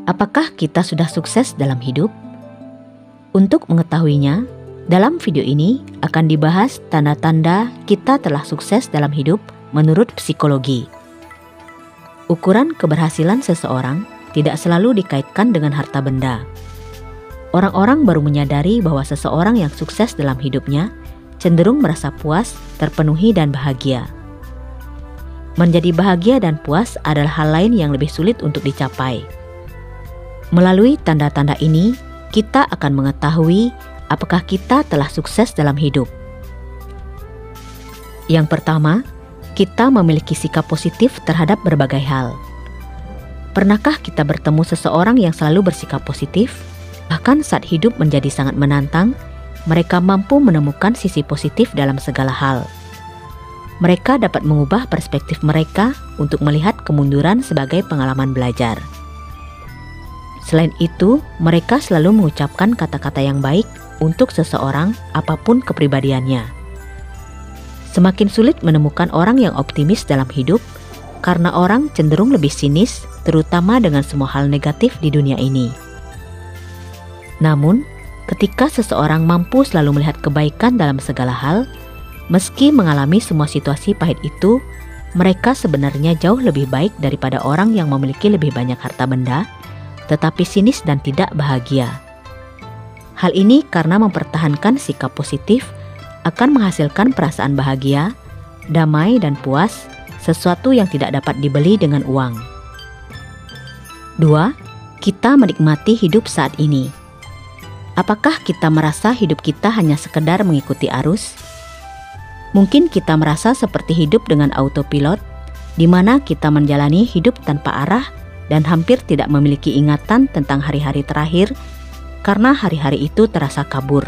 Apakah kita sudah sukses dalam hidup? Untuk mengetahuinya, dalam video ini akan dibahas tanda-tanda kita telah sukses dalam hidup menurut psikologi. Ukuran keberhasilan seseorang tidak selalu dikaitkan dengan harta benda. Orang-orang baru menyadari bahwa seseorang yang sukses dalam hidupnya cenderung merasa puas, terpenuhi, dan bahagia. Menjadi bahagia dan puas adalah hal lain yang lebih sulit untuk dicapai. Melalui tanda-tanda ini, kita akan mengetahui apakah kita telah sukses dalam hidup. Yang pertama, kita memiliki sikap positif terhadap berbagai hal. Pernahkah kita bertemu seseorang yang selalu bersikap positif? Bahkan saat hidup menjadi sangat menantang, mereka mampu menemukan sisi positif dalam segala hal. Mereka dapat mengubah perspektif mereka untuk melihat kemunduran sebagai pengalaman belajar. Selain itu, mereka selalu mengucapkan kata-kata yang baik untuk seseorang apapun kepribadiannya. Semakin sulit menemukan orang yang optimis dalam hidup karena orang cenderung lebih sinis, terutama dengan semua hal negatif di dunia ini. Namun, ketika seseorang mampu selalu melihat kebaikan dalam segala hal, meski mengalami semua situasi pahit itu, mereka sebenarnya jauh lebih baik daripada orang yang memiliki lebih banyak harta benda, tetapi sinis dan tidak bahagia. Hal ini karena mempertahankan sikap positif akan menghasilkan perasaan bahagia, damai, dan puas, sesuatu yang tidak dapat dibeli dengan uang. 2. Kita menikmati hidup saat ini. Apakah kita merasa hidup kita hanya sekedar mengikuti arus? Mungkin kita merasa seperti hidup dengan autopilot, di mana kita menjalani hidup tanpa arah dan hampir tidak memiliki ingatan tentang hari-hari terakhir karena hari-hari itu terasa kabur.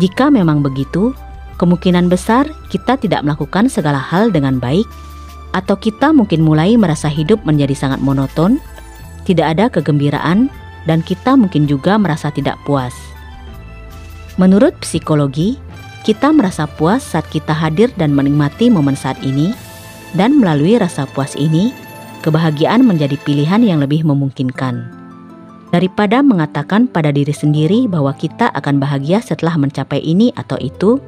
Jika memang begitu, kemungkinan besar kita tidak melakukan segala hal dengan baik, atau kita mungkin mulai merasa hidup menjadi sangat monoton, tidak ada kegembiraan, dan kita mungkin juga merasa tidak puas. Menurut psikologi, kita merasa puas saat kita hadir dan menikmati momen saat ini, dan melalui rasa puas ini, kebahagiaan menjadi pilihan yang lebih memungkinkan. Daripada mengatakan pada diri sendiri bahwa kita akan bahagia setelah mencapai ini atau itu,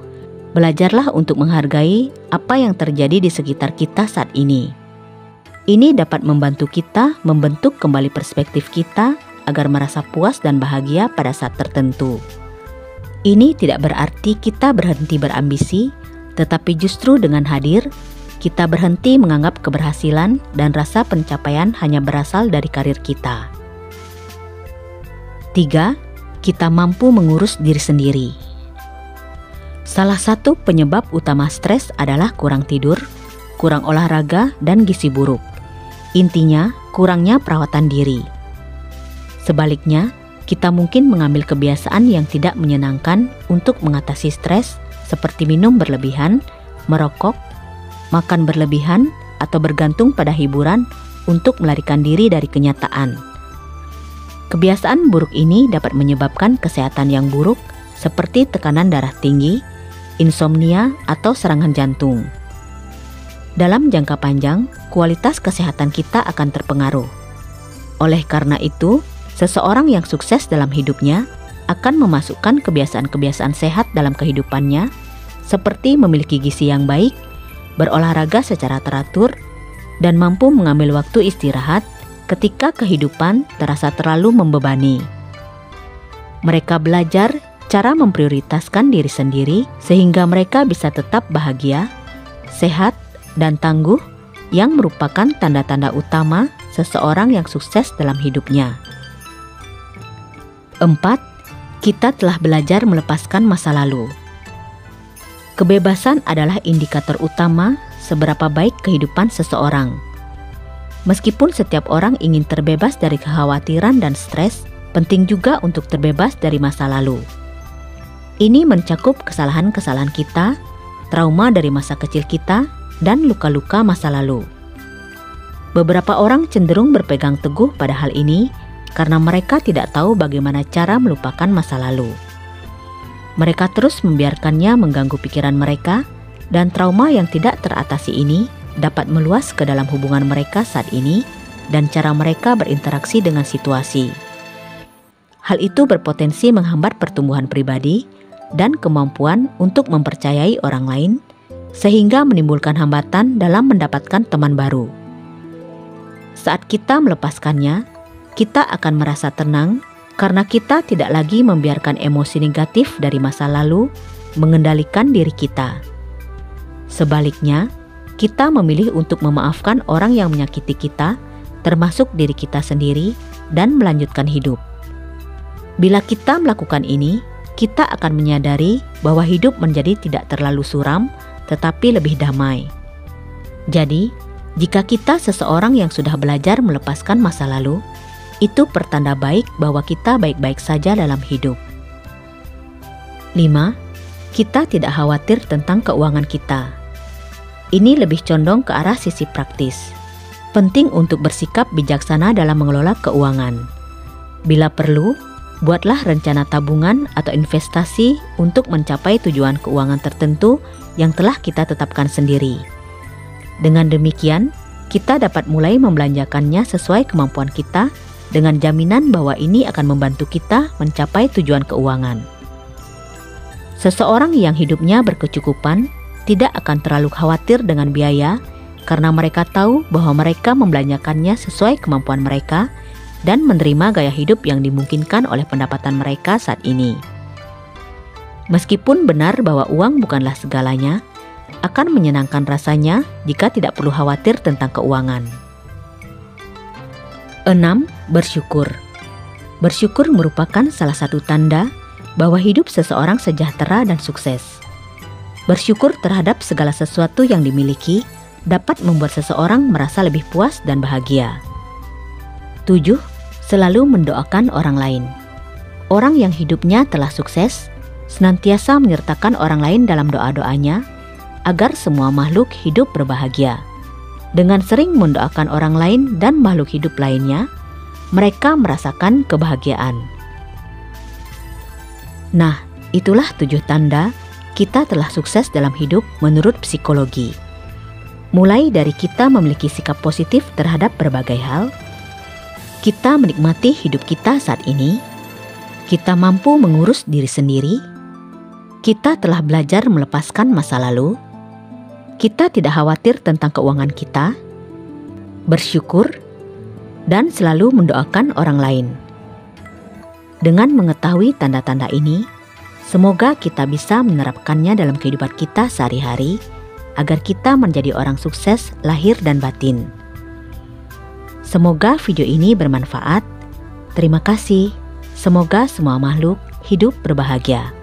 belajarlah untuk menghargai apa yang terjadi di sekitar kita saat ini. Ini dapat membantu kita membentuk kembali perspektif kita agar merasa puas dan bahagia pada saat tertentu. Ini tidak berarti kita berhenti berambisi, tetapi justru dengan hadir, kita berhenti menganggap keberhasilan dan rasa pencapaian hanya berasal dari karir kita. 3. Kita mampu mengurus diri sendiri. Salah satu penyebab utama stres adalah kurang tidur, kurang olahraga, dan gizi buruk. Intinya, kurangnya perawatan diri. Sebaliknya, kita mungkin mengambil kebiasaan yang tidak menyenangkan untuk mengatasi stres, seperti minum berlebihan, merokok, makan berlebihan, atau bergantung pada hiburan untuk melarikan diri dari kenyataan. Kebiasaan buruk ini dapat menyebabkan kesehatan yang buruk seperti tekanan darah tinggi, insomnia, atau serangan jantung. Dalam jangka panjang, kualitas kesehatan kita akan terpengaruh. Oleh karena itu, seseorang yang sukses dalam hidupnya akan memasukkan kebiasaan-kebiasaan sehat dalam kehidupannya, seperti memiliki gizi yang baik, berolahraga secara teratur, dan mampu mengambil waktu istirahat ketika kehidupan terasa terlalu membebani. Mereka belajar cara memprioritaskan diri sendiri sehingga mereka bisa tetap bahagia, sehat, dan tangguh, yang merupakan tanda-tanda utama seseorang yang sukses dalam hidupnya. 4. Kita telah belajar melepaskan masa lalu. Kebebasan adalah indikator utama seberapa baik kehidupan seseorang. Meskipun setiap orang ingin terbebas dari kekhawatiran dan stres, penting juga untuk terbebas dari masa lalu. Ini mencakup kesalahan-kesalahan kita, trauma dari masa kecil kita, dan luka-luka masa lalu. Beberapa orang cenderung berpegang teguh pada hal ini karena mereka tidak tahu bagaimana cara melupakan masa lalu. Mereka terus membiarkannya mengganggu pikiran mereka, dan trauma yang tidak teratasi ini dapat meluas ke dalam hubungan mereka saat ini dan cara mereka berinteraksi dengan situasi. Hal itu berpotensi menghambat pertumbuhan pribadi dan kemampuan untuk mempercayai orang lain, sehingga menimbulkan hambatan dalam mendapatkan teman baru. Saat kita melepaskannya, kita akan merasa tenang karena kita tidak lagi membiarkan emosi negatif dari masa lalu mengendalikan diri kita. Sebaliknya, kita memilih untuk memaafkan orang yang menyakiti kita, termasuk diri kita sendiri, dan melanjutkan hidup. Bila kita melakukan ini, kita akan menyadari bahwa hidup menjadi tidak terlalu suram, tetapi lebih damai. Jadi, jika kita seseorang yang sudah belajar melepaskan masa lalu, itu pertanda baik bahwa kita baik-baik saja dalam hidup. 5. Kita tidak khawatir tentang keuangan kita. Ini lebih condong ke arah sisi praktis. Penting untuk bersikap bijaksana dalam mengelola keuangan. Bila perlu, buatlah rencana tabungan atau investasi untuk mencapai tujuan keuangan tertentu yang telah kita tetapkan sendiri. Dengan demikian, kita dapat mulai membelanjakannya sesuai kemampuan kita dengan jaminan bahwa ini akan membantu kita mencapai tujuan keuangan. Seseorang yang hidupnya berkecukupan tidak akan terlalu khawatir dengan biaya karena mereka tahu bahwa mereka membelanjakannya sesuai kemampuan mereka dan menerima gaya hidup yang dimungkinkan oleh pendapatan mereka saat ini. Meskipun benar bahwa uang bukanlah segalanya, akan menyenangkan rasanya jika tidak perlu khawatir tentang keuangan. 6. Bersyukur. Bersyukur merupakan salah satu tanda bahwa hidup seseorang sejahtera dan sukses. Bersyukur terhadap segala sesuatu yang dimiliki dapat membuat seseorang merasa lebih puas dan bahagia. 7. Selalu mendoakan orang lain. Orang yang hidupnya telah sukses senantiasa menyertakan orang lain dalam doa-doanya agar semua makhluk hidup berbahagia. Dengan sering mendoakan orang lain dan makhluk hidup lainnya, mereka merasakan kebahagiaan. Nah, itulah 7 tanda kita telah sukses dalam hidup menurut psikologi. Mulai dari kita memiliki sikap positif terhadap berbagai hal, kita menikmati hidup kita saat ini, kita mampu mengurus diri sendiri, kita telah belajar melepaskan masa lalu, kita tidak khawatir tentang keuangan kita, bersyukur, dan selalu mendoakan orang lain. Dengan mengetahui tanda-tanda ini, semoga kita bisa menerapkannya dalam kehidupan kita sehari-hari agar kita menjadi orang sukses lahir dan batin. Semoga video ini bermanfaat. Terima kasih. Semoga semua makhluk hidup berbahagia.